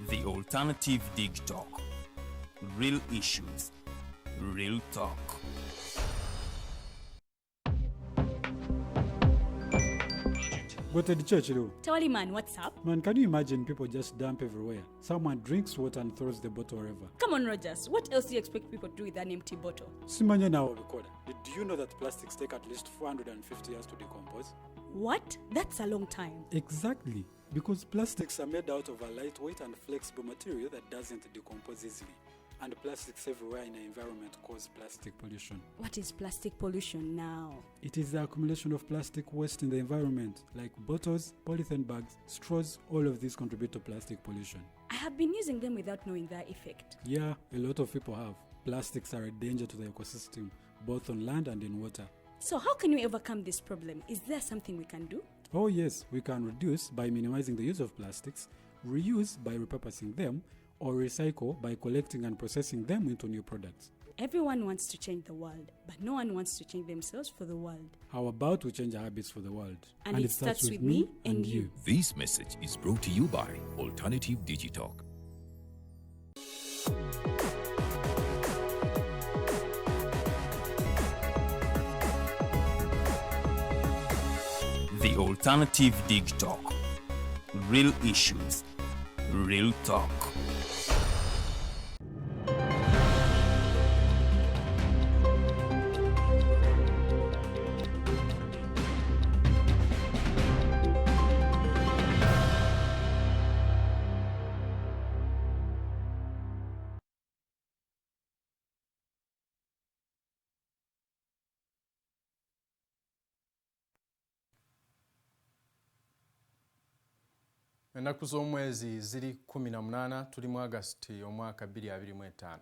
The Alternative Digital. Real issues, real talk. Go to the church, though. Tawali man, what's up? Man, can you imagine people just dump everywhere? Someone drinks water and throws the bottle wherever. Come on, Rogers. What else do you expect people to do with an empty bottle? Simanya now, recorder. Did you know that plastics take at least 450 years to decompose? What? That's a long time. Exactly. Because plastics are made out of a lightweight and flexible material that doesn't decompose easily. And plastics everywhere in the environment cause plastic pollution. What is plastic pollution now? It is the accumulation of plastic waste in the environment, like bottles, polythene bags, straws. All of these contribute to plastic pollution. I have been using them without knowing their effect. Yeah, a lot of people have. Plastics are a danger to the ecosystem, both on land and in water. So how can we overcome this problem? Is there something we can do? Oh yes, we can reduce by minimizing the use of plastics, reuse by repurposing them, or recycle by collecting and processing them into new products. Everyone wants to change the world, but no one wants to change themselves for the world. How about we change our habits for the world? And it starts with me and you. This message is brought to you by Alternative Digital. The Alternative Digital. Real issues, real talk. Ennaku z'omwezi ziri 18 tuli mu August omwaka 2025.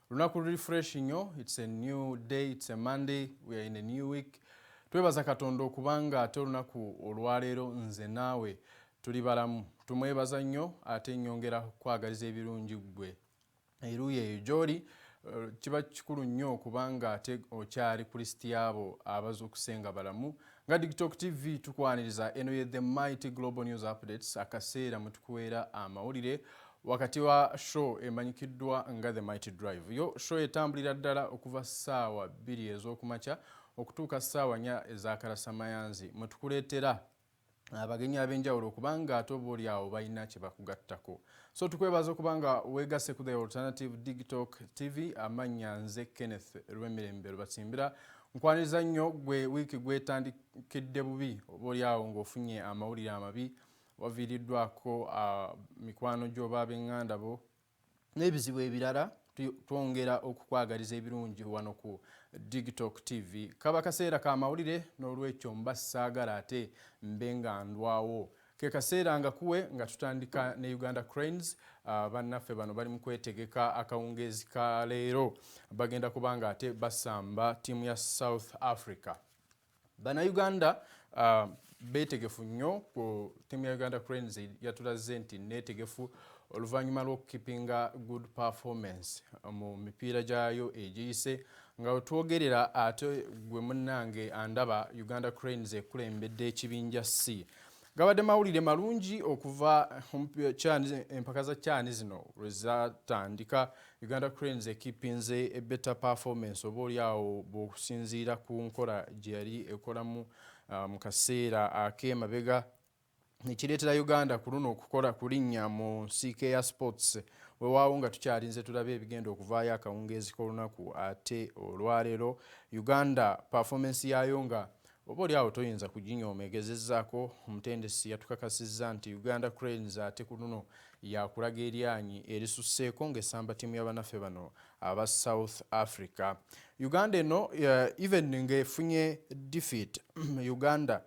Lunaku refresh nnyo, it's a new day, it's a Monday, we are in a new week. Twebaza Katonda okubanga ate olunaku olwaleero nze naawe tuli balamu. Tumwebaza nnyo ate nnyongera kwagaliza ebirungi ggwe. Eruye eyo gy'oli kiba kikulu nnyo okubanga ate okyali Kristiyaabo abaza okusenga balamu. Nga TikTok TV tukwaniriza eno ye The Mighty Global News Updates, akaseera mwe tukuweera amawulire wakati wa show emanyikiddwa nga The Mighty Drive. Yo show etambulira ddala okuva ssaawa 2 ez'okumakya okutuuka ssaawa 4 ez'akalassamayanzi mwe tukuleetera abagenyi ab'enjawulo okubanga ate obooli awo balina kye bakugattako. So tukwebaza okubanga weegase ku The Alternative Digital TV. Amannya nze Keneth Rwemirembe Rubatsimbira. Nkwaniriza nnyo gwe wiiki gwetandikidde bubi obooli awo ng'ofunye amawulire amabi waviiriddwako mikwano gy'oba ab'eŋŋanda bo n'ebizibu ebirala. Twongera okukwagaliza ebirungi wano ku Digital TV. Kaba kaseera ka mawulire n'olwekyo mba saagala ate mbe nga ndwawo. Ke kaseera nga kuwe nga tutandika ne Uganda Cranes. Bannaffe bano bali mu kwetegeka akawungeezi ka leero. Bagenda kubanga ate basamba ttiimu ya South Africa. Bannauganda beetegefu nnyo ku ttiimu ya Uganda Cranes yatulaze nti neetegefu oluvannyuma lw'okukipinga good performance mu mipiira gyayo egiyise. Nga otwogerera ate gwe munnange andaba Uganda Cranes ekulembedde ekibinja C. Gabadde mawulire malungi okuva empaka za kyani zino lwe zatandika. Uganda Cranes ekipinze a better performance obooli awo bw'okusinziira ku nkola gye yali ekolamu mu kaseera ak'emabega. Ekireetera Uganda ku luno okukola kulinnya mu CK Sports weewaawo nga tukyalinze tulabe ebigenda okuvaayo akawungeezi k'olunaku ate olwaleero. Uganda performance yayo nga obooli awo toyinza kuginyoomegezezzaako. Omutendesi yatukakasizza nti Uganda Cranes ate ku luno yakulaga eryanyi erisusseeko ng'essamba ttiimu y'abannaffe bano aba South Africa. Uganda eno even ng'efunye defeat Uganda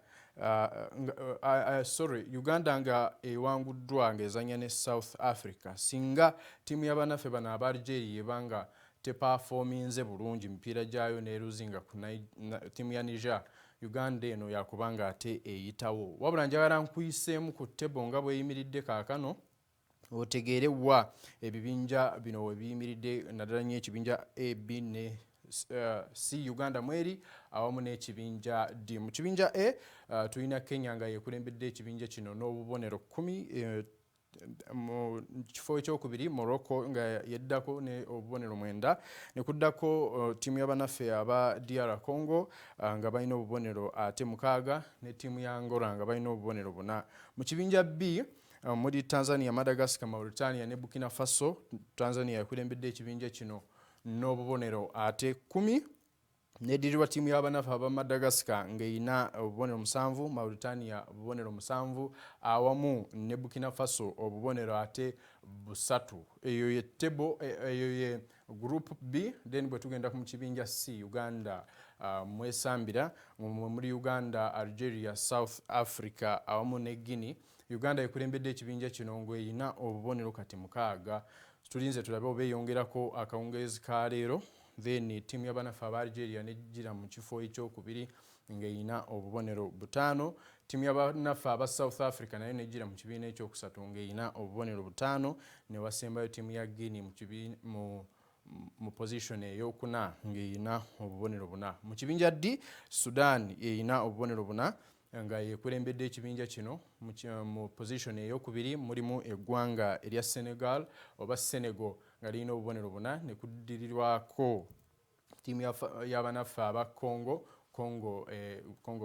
Uganda nga ewanguddwa ng'ezanya ne South Africa. Singa ttiimu y'abannaffe bano aba Algeria ebanga teperforminze bulungi mipiira gyayo n'eruzinga ku ttiimu ya Niger, Uganda eno yakubanga ate eyitawo. Wabula njagala nkuyiseemu ku ttebo nga bweyimiridde kaakano otegeere wa ebibinja bino we biyimiridde, naddala nnyo ekibinja A, B ne C Uganda mweri awamu n'ekibinja D. Mu kibinja A tulina Kenya nga yekulembedde ekibinja kino n'obubonero 10, mu kifo ekyokubiri Morocco nga yeddako ne obubonero 9 ne kuddako tiimu y'abanaffe aba DR Congo nga balina obubonero ate 6 ne tiimu ya Angola nga balina obubonero 4. Mu kibinja B muri Tanzania, Madagascar, Mauritania ne Burkina Faso. Tanzania yakulembedde ekibinja kino n'obubonero ate 10 neddirirwa tiimu y'abanaffe aba Madagascar ng'erina obubonero 7, Mauritania obubonero 7 awamu ne Burkina Faso obubonero ate 3. Eyo ye table, eyo ye group B. Then bwe tugenda ku kibinja C, Uganda mwesambira muri Uganda, Algeria, South Africa awamu ne Guinea. Uganda ekulembedde ekibinja kino ng'erina obubonero kati 6. Tulinze tulabe oba eyongerako akawungeezi ka leero. Then tiimu y'abanaffe aba Algeria nejjira mu kifo ekyokubiri ng'erina obubonero 5. Tiimu y'abanaffe aba South Africa nayo nejjira mu kibiina ekyokusatu ng'erina obubonero 5 ne wasembayo tiimu ya Guinea mu position ey'okuna ng'erina obubonero 4. Mu kibinja D, Sudan erina obubonero 4 nga yekulembedde ekibinja kino mu position ey'okubiri mulimu eggwanga erya Senegal oba Senegal nga lirina obubonero 4 ne kuddirirwako tiimu y'abanaffe aba Congo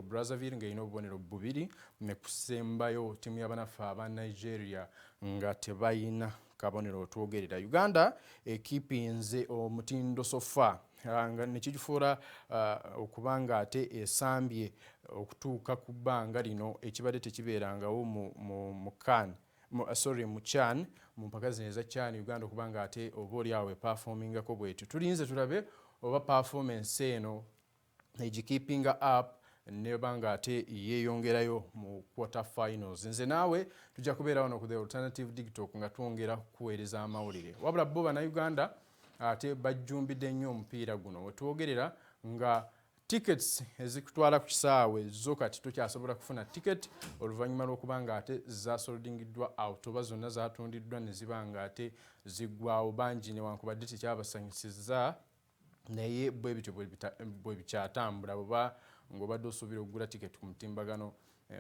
Brazzaville ng'erina obubonero 2 ne kusembayo tiimu y'abanaffe aba Nigeria nga tebayina kabonero otwogerera. Uganda ekipinze omutindo sofa nga nekigifuula okubanga ate esambye okutuuka ku bbanga lino ekibadde tekibeerangawo mu CHAN mu mpaka zino eza CHAN Uganda okubanga ate oba oli awo eperformingako bwetyo. Tulinze tulabe oba performance eno egikeepinga up nebanga ate yeeyongerayo mu quarter finals. Nze naawe tujja kubeera wano ku The Alternative Digital nga twongera kuweereza amawulire. Wabula bo Bannauganda ate bajjumbidde nnyo omupiira guno wetwogerera nga tickets ezikutwala ku kisaawe zo kati tukyasobola kufuna ticket oluvannyuma lw'okubanga ate zasoldingiddwa out oba zonna zatundiddwa ne zibanga ate ziggwawo bangi newankubadde tekyabasanyusizza naye bwe bityo bwe bikyatambula bw'oba ng'obadde osuubira okugula ticket ku mutimbagano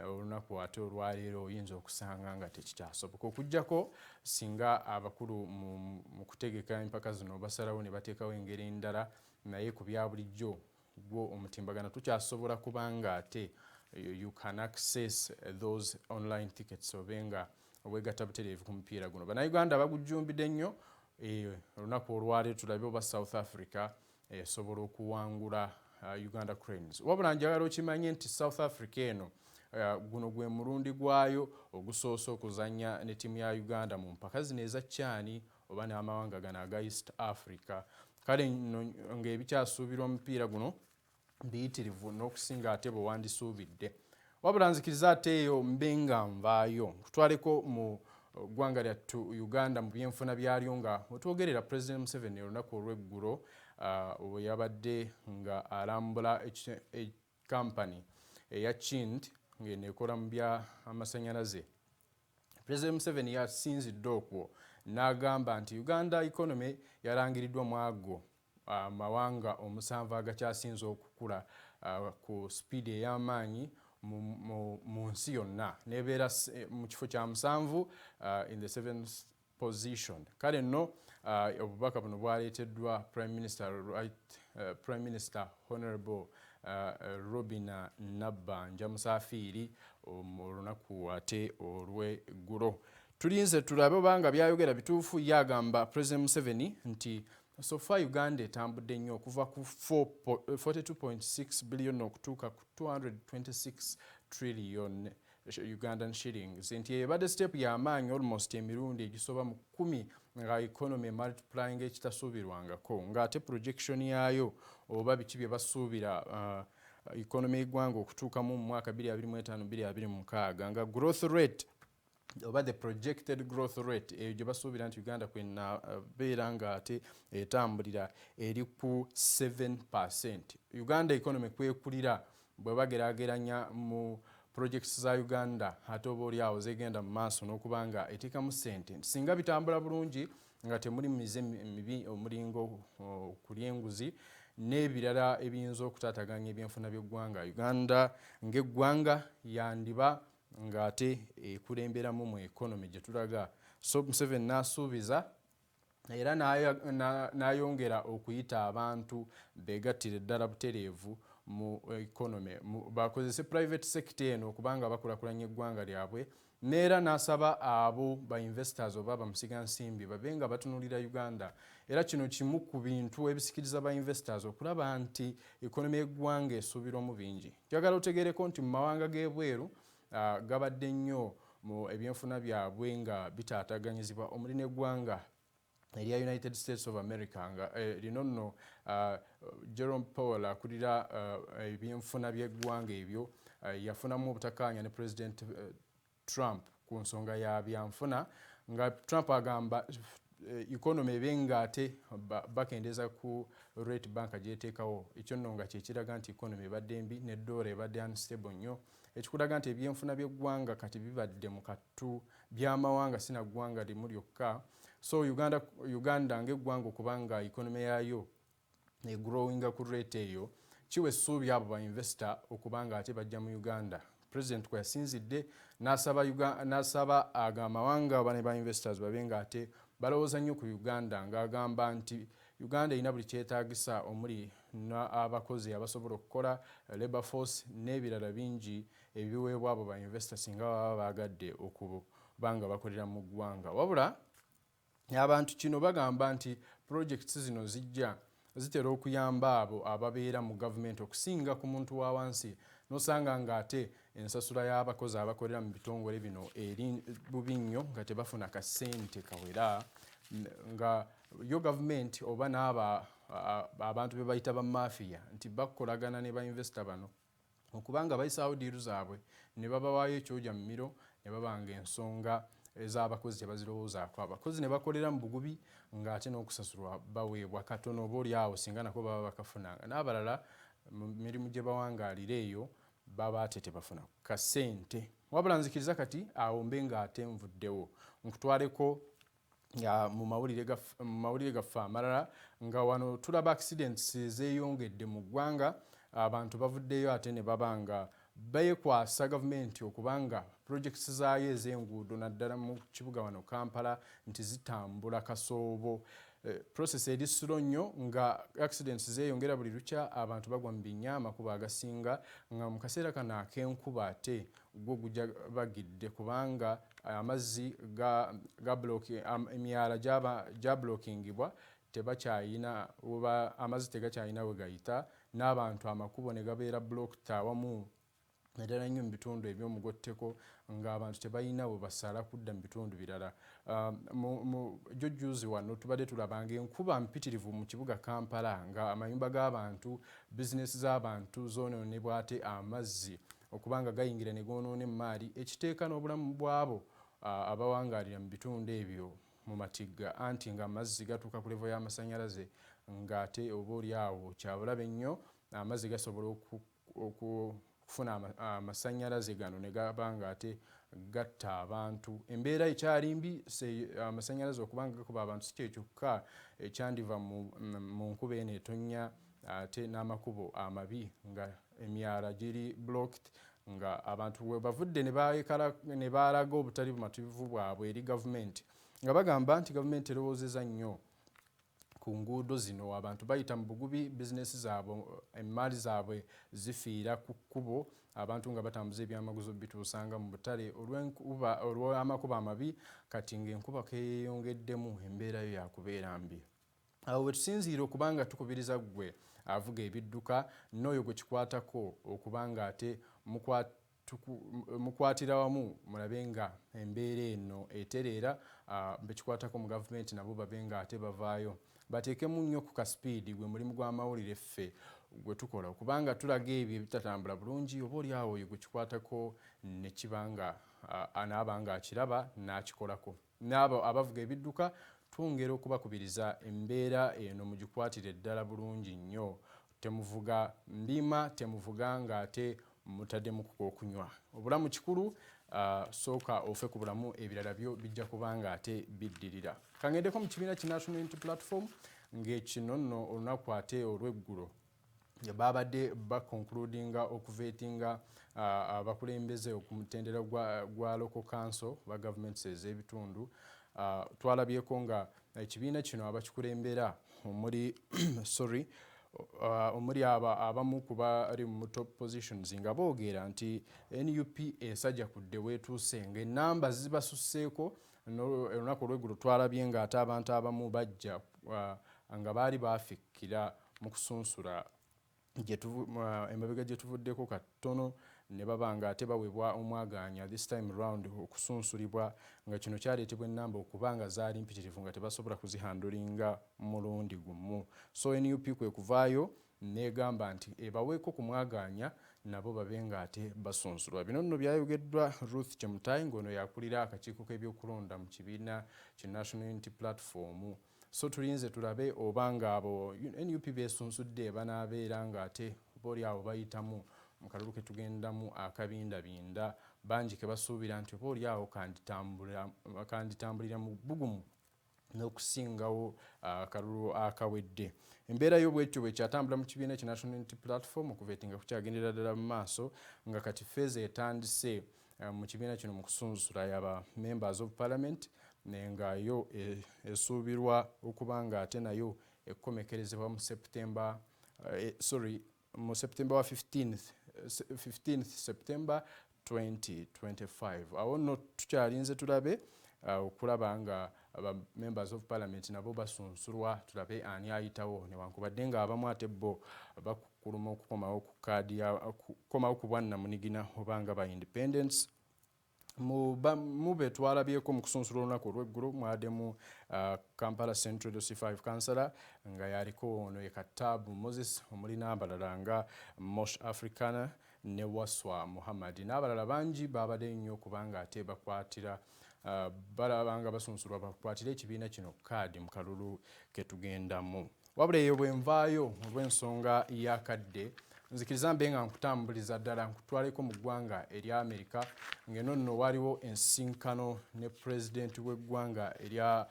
olunaku ate olwaleero oyinza okusanga nga tekikyasoboka okuggyako singa abakulu mu kutegeka empaka zino basalawo ne bateekawo engeri endala naye ku bya bulijjo gwo omutimbagano tukyasobola kubanga ate you can access those online tickets obenga obwegatta butereevu ku mupiira guno. Bannayuganda bagujjumbidde nnyo olunaku olwaleero tulabe oba South Africa esobola okuwangula Uganda Cranes. Wabula njagala okimanye nti South Africa eno guno gwe mulundi gwayo ogusoose okuzannya ne ttiimu ya Uganda mu mpaka zino eza CHAN oba n'amawanga gano aga East Africa. Kale nno ng'ebikyasuubirwa omupiira guno biyitirivu n'okusinga ate bwe wandisuubidde. Wabula nzikiriza ate eyo mbe nga nvaayo tutwaleko mu ggwanga lyattu Uganda mu byenfuna byalyo nga wetwogerera President Museveni olunaku olw'eggulo bwe yabadde nga alambula kampani eya Chind ng'eneekola mu by'amasannyalaze. President Museveni yasinzidde okwo n'agamba nti Uganda economy yarangiriddwa mu ago amawanga omusanvu agakyasinze okukula ku speed ey'amaanyi mu nsi yonna n'ebeera mu kifo kya 7 in the 7th position. Kale nno obubaka buno bwaleeteddwa Prime Minister Honorable Robina Nabbanja Musafiri olunaku ate olw'eggulo. Tulinze tulabe obanga byayogera bituufu. Yagamba President Museveni nti so far Uganda etambudde nnyo okuva ku 42.6 billion okutuuka ku 226 trillion Ugandan shillings. Nti ebadde step y'amaanyi almost emirundi egisoba mu 10 nga economy multiplying ekitasuubirwangako ng'ate projection yaayo oba biki bye basuubira economy y'eggwanga okutuukamu mu mwaka 2025-2026 nga growth rate oba the projected growth rate eyo gye basuubira nti Uganda kwenabeera nga ate etambulira eri ku 7%. Uganda economy kwekulira bwe bageraageranya mu projects za Uganda ate oba oli awo zegenda mu maaso n'okubanga eteekamu ssente singa bitambula bulungi nga temuli mize mibi omulingo kulya enguzi n'ebirala ebiyinza okutaataganya ebyenfuna by'eggwanga. Uganda ng'eggwanga yandiba ng'ate ekulemberamu mu economy gye tulaga. So Museveni n'asuubiza era n'ayongera okuyita abantu beegattire ddala butereevu mu economy, bakozese private sector eno okubanga bakulakulanya eggwanga lyabwe, neera n'asaba abo ba investors oba bamusigansimbi babe nga batunulira Uganda. Era kino kimu ku bintu ebisikiriza ba investors okulaba nti economy y'eggwanga esuubirwamu bingi. Njagala otegeereko nti mu mawanga g'ebweru gabadde nnyo mu ebyenfuna byabwe nga bitaataganyizibwa omuli n'eggwanga erya United States of America nga lino nno Jerome Powell akulira ebyenfuna by'eggwanga ebyo yafunamu obutakkaanya ne President Trump ku nsonga ya byanfuna, nga Trump agamba economy ebe ng'ate bakendeeza ku rate bank gyeteekawo. Ekyo nno nga kyekiraga nti economy ebadde mbi ne dollar ebadde unstable nnyo, ekikulaga nti ebyenfuna by'eggwanga kati bibadde mu kattu by'amawanga sina ggwanga limu lyokka. So Uganda ng'eggwanga okubanga economy yaayo egrowinga ku rate eyo kiwa essuubi abo ba investor okubanga ate bajja mu Uganda. President kwe yasinzidde n'asaba amawanga bane ba investors babe ng'ate balowooza nnyo ku Uganda, ng'agamba nti Uganda erina buli kyetaagisa omuli abakozi abasobola okukola labor force n'ebirala bingi ebiweebwa abo ba investors singa baba baagadde okubanga bakolera mu ggwanga. Wabula abantu kino bagamba nti projects zino zitera okuyamba abo ababeera mu gavumenti okusinga ku muntu wa wansi, n'osanga ng'ate ensasula y'abakozi abakolera mu bitongole bino eri bubi nnyo nga tebafuna kasente kawera, nga yo gavumenti oba abantu be bayita ba mafiya nti bakolagana ne ba investor bano okubanga bayisaawo diiru zaabwe ne babawaayo ekyoja mu miro ne babanga ensonga ez'abakozi tebazirowoozaako. Abakozi ne bakolera mu bugubi ng'ate n'okusasulwa baweebwa katono oba oli awo singa nako baba bakafunanga, n'abalala mu mirimu gye bawangaalira eyo baba ate tebafuna kasente. Wabula nzikiriza kati awo mbe ng'ate nvuddewo nkutwaleko mu mawulire gaffe amalala, nga wano tulaba accidents zeeyongedde mu ggwanga. Abantu bavuddeyo ate ne babanga beekwasa gavumenti okubanga projects zaayo ez'enguudo naddala mu kibuga wano Kampala nti zitambula kasoobo. Process eri sulo nnyo nga accidents zeeyongera buli lukya, abantu bagwa mu binnya, amakubo agasinga, nga mu kaseera kano ak'enkuba ate gwo gujja bagidde kubanga amazzi emyala gya blockingibwa tebakyayina oba amazzi tegakyayina we gayita, n'abantu amakubo ne gabeera blocked awamu naddala nnyo mu bitundu eby'omugotteko ng'abantu tebalina bwe basala kudda mu bitundu birala. Jjujjuuzi wano tubadde tulabanga enkuba mpitirivu mu kibuga Kampala nga amayumba g'abantu, bizinesi z'abantu zoonoonebwa ate amazzi okubanga gayingira ne goonoona emmaali, ekiteeka n'obulamu bw'abo abawangaalira mu bitundu ebyo mu matigga, anti ng'amazzi gatuuka ku levo y'amasannyalaze ng'ate oba oli awo kyabulabe nnyo amazzi gasobola okufuna amasannyalaze gano ne gaba ng'ate gatta abantu. Embeera ekyali mbi, amasannyalaze okubanga gakuba abantu si kye kyokka ekyandiva mu nkuba eno etonnya ate n'amakubo amabi nga emyala giri blocked, nga abantu we bavudde ne baalaga obutali bumatuufu bwabwe eri gavumenti, nga bagamba nti gavumenti erowoozeza nnyo ku nguudo zino, abantu bayita mu bugubi, bizinesi zaabwe, emmaali zaabwe zifiira ku kkubo, abantu nga batambuza ebyamaguzi bituusanga mu butale olw'amakubo amabi, kati ng'enkuba keeyongeddemu embeera yo yakubeera mbi. Awo we tusinziira okubanga tukubiriza ggwe avuga ebidduka n'oyo gwe kikwatako okubanga ate mukwatira wamu mulabe nga embeera eno etereera, bekikwatako mu gavumenti nabo babe nga ate bavaayo bateekemu nnyo ku kasipiidi gwe mulimu gw'amawulire ffe gwe tukola okubanga tulaga ebyo ebitatambula bulungi, oba oli awo oyo gwe kikwatako ne kibanga anaabanga akiraba n'akikolako. N'abo abavuga ebidduka twongera okubakubiriza embeera eno mugikwatire ddala bulungi nnyo, temuvuga mbima, temuvuga ng'ate mutaddemu kunywa. Obulamu kikulu, sooka ofe ku bulamu, ebirala byo bijja kubanga ate biddirira. Kangendeko mu kibiina ki National Unity Platform ng'ekino nno olunaku ate olw'eggulo babadde baconcludinga okuvetinga abakulembeze ku mutendera gwa local council ba governments ez'ebitundu. Twalabyeko nga ekibiina kino abakikulembera omuli omuli abamu ku bali mu top positions nga boogera nti NUP esajja kudde weetuuse ng'ennamba zibasusseeko. Olunaku olw'eggulo twalabye ng'ate abantu abamu bajja nga baali baafikkira mu kusunsula emabega gye tuvuddeko katono ne baba ng'ate bawebwa omwagaanya this time round okusunsulibwa nga kino kyaleetebwa ennamba okuba nga zaali mpitirivu nga tebasobola kuzihandulinga mulundi gumu. So NUP kwe kuvaayo negamba nti ebaweeko ku mwagaanya nabo babe ng'ate basunsulwa. Bino nno byayogeddwa Ruth Chemutai ng'ono yakulira akakiiko k'ebyokulonda mu kibiina ki National Unity Platform. So tulinze tulabe oba ng'abo NUP beesunsudde banaabeera ng'ate booli abo bayitamu mu kalulu ke tugendamu akabindabinda bangi ke basuubira nti booli awo kanditambulira mu bbugumu n'okusingawo akalulu akawedde. Embeera y'obwetyo bwekyatambula mu kibiina ki National Unity Platform okuvetinga kukyagendera ddala mu maaso nga kati feeza etandise mu kibiina kino mu kusunsula yaba members of parliament nga yo esuubirwa okuba nga ate nayo ekkomekerezebwa mu September wa 15th September 2025. Awo nno tukyalinze tulabe okulaba nga members of parliament nabo basunsulwa tulabe ani ayitawo newankubadde nga abamu ate bo bakuluma okukomawo ku kaadi kukomawo ku bwannamunigina oba nga ba independence. Mube twalabyeko mu kusunsula olunaku olw'eggulu mwaddemu Kampala Central C5 Councillor nga yaliko ono ye Katabu Moses omulina abalala nga Mosh Africana ne Waswa Muhammad n'abalala bangi babadde nnyo kubanga ate bakwatira balabanga basunsulwa bakwatira ekibiina kino kaadi mu kalulu ke tugendamu. Wabula eyo bwenvaayo olw'ensonga y'akadde nzikiriza mbe nga nkutambuliza ddala nkutwaleko mu ggwanga erya Amerika ng'eno nno waliwo ensinkano ne pulezidenti w'eggwanga erya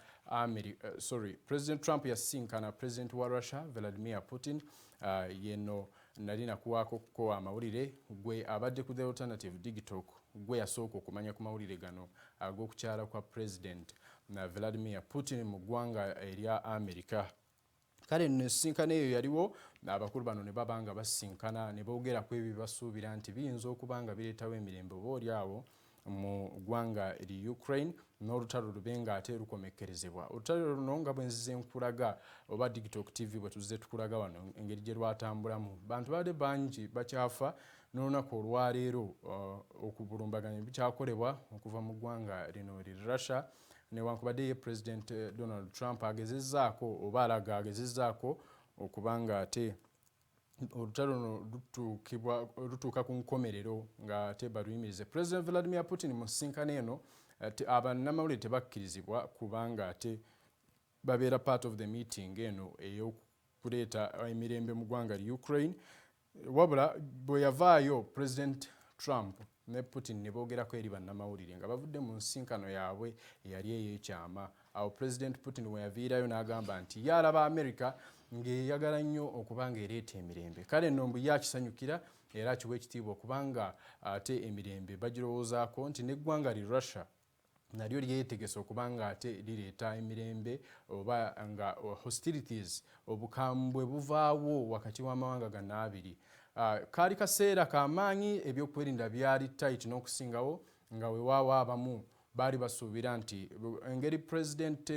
President Trump yasinkana President wa Russia Vladimir Putin. Yeno nali nakuwaako amawulire gwe abadde ku The Alternative Digital gwe yasooka okumanya ku mawulire gano ag'okukyala kwa President Vladimir Putin mu ggwanga erya Amerika. Kale nno ensinkano eyo yaliwo abakulu bano ne baba nga basinkana ne boogera ku ebyo basuubira nti biyinza okuba nga bireetawo emirembe oba oli awo mu ggwanga eri Ukraine n'olutalo lube nga ate lukomekerezebwa. Olutalo luno nga bwenzize nkulaga oba Digital TV bwe tuzze tukulaga wano engeri gye lwatambulamu bantu badde bangi bakyafa n'olunaku olwaleero okubulumbaganya bikyakolebwa okuva mu ggwanga lino eri Russia newankubadde ye President Donald Trump agezezzaako oba alaga agezezzaako okuba nga ate olutalo luno lutuuka ku nkomerero nga ate baluyimirize. President Vladimir Putin mu nsinkano eno abannamawulire tebakkirizibwa kubanga ate babeera part of the meeting eno ey'okuleeta emirembe mu ggwanga li Ukraine. Wabula bwe yavaayo President Trump ne Putin ne boogerako eri bannamawulire nga bavudde mu nsinkano yaabwe eyali ey'ekyama. Awo President Putin we yaviirayo n'agamba nti yalaba America ng'eyagala nnyo okuba nga ereeta emirembe. Kale nno mbu yakisanyukira era akiwa ekitiibwa okubanga ate emirembe bagirowoozaako nti n'eggwanga li Russia nalyo lyetegese okuba nga ate lireeta emirembe oba nga hostilities obukambwe buvaawo wakati w'amawanga gano abiri. Kaali kaseera kamaanyi ebyokwerinda byali tight n'okusingawo nga weewaawo abamu baali basuubira nti engeri President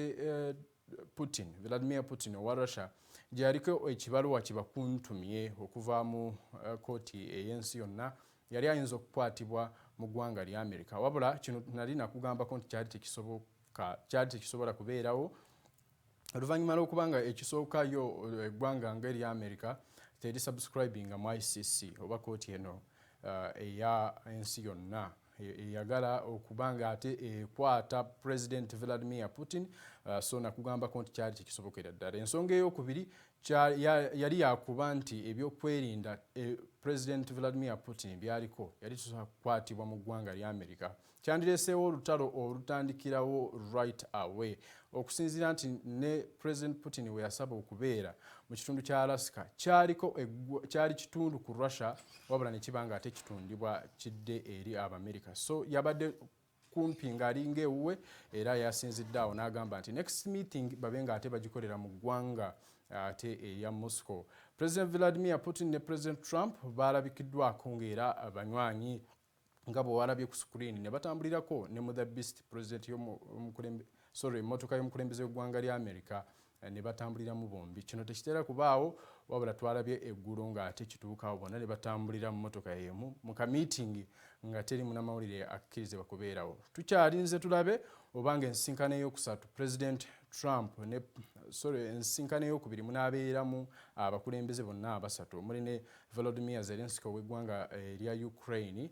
Vladimir Putin owa Russia gye yaliko ekibaluwa kibakuntumye okuva mu kooti ey'ensi yonna yali ayinza okukwatibwa mu ggwanga lya Amerika. Wabula kino nali nakugambako nti kyali tekisobola kubeerawo oluvannyuma lw'okuba nga ekisookayo eggwanga ng'erya Amerika teri subscribinga mu ICC oba kooti eno eya ensi yonna eyagala okuba nga ate ekwata President Vladimir Putin. So nakugambako nti kyali tekisobokera ddala. Ensonga ey'okubiri yali yakuba nti ebyokwerinda President Vladimir Putin byaliko yali tusakwatibwa mu ggwanga lya America kyandireseewo olutalo olutandikirawo right away okusinziira nti ne President Putin we yasaba okubeera mu kitundu kya Alaska kyali kitundu ku Russia wabula ne kibanga ate kitundibwa kidde eri Abamerica so yabadde kumpi ng'alinga ewuwe era yasinziddaawo n'agamba nti next meeting babenga ate bagikolera mu ggwanga ate eya Moscow. President Vladimir Putin ne President Trump baalabikiddwako ng'era abanywanyi nga bwe walabye ku screen ne batambulirako ne mu the beast president emmotoka y'omukulembeze w'eggwanga lya America ne batambuliramu bombi kino tekitera kubaawo wabula twalabye eggulu ng'ate kituukawo bonna ne batambulira mu mmotoka y'emu mu kamiitingi nga teri munnamawulire akkirizibwa kubeerawo tukyalinze tulabe obanga ensinkano ey'okusatu President Trump ensinkano ey'okubiri munaabeeramu abakulembeze bonna abasatu omuli ne Volodymyr Zelensky ow'eggwanga erya Ukraine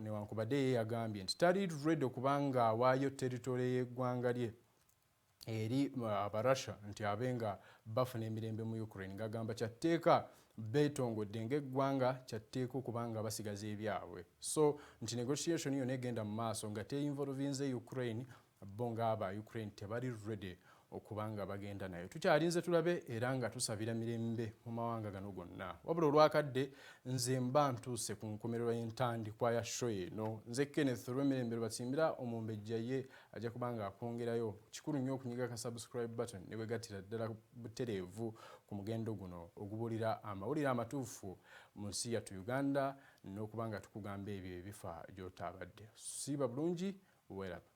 newankubadde ye yagambye nti tali ready okubanga awaayo territory y'eggwanga lye eri abarussia nti abenga bafuna emirembe mu Ukraine ng'agamba kyatteeka beetongodde ng'eggwanga kyatteeka okubanga basigaza ebyabwe so nti negotiation yonna egenda mu maaso nga teinvolvinze Ukraine bo ng'aba Ukraine tebali ready okubanga bagenda nayo tukyalinze tulabe era nga tusabira mirembe mu mawanga gano gonna wabula olwakadde nze mba ntuuse ku nkomererwa y'entandikwa ya show eno nze Keneth Rwemirembe Rubatsimbira omumbejja ye ajja kubanga akwongerayo kikulu nnyo okunyiga ka subscribe button ne wegattira ddala butereevu ku mugendo guno ogubuulira amawulire amatuufu mu nsi yattu Uganda n'okubanga tukugamba ebyo ebifa gy'otaabadde siba bulungi weeraba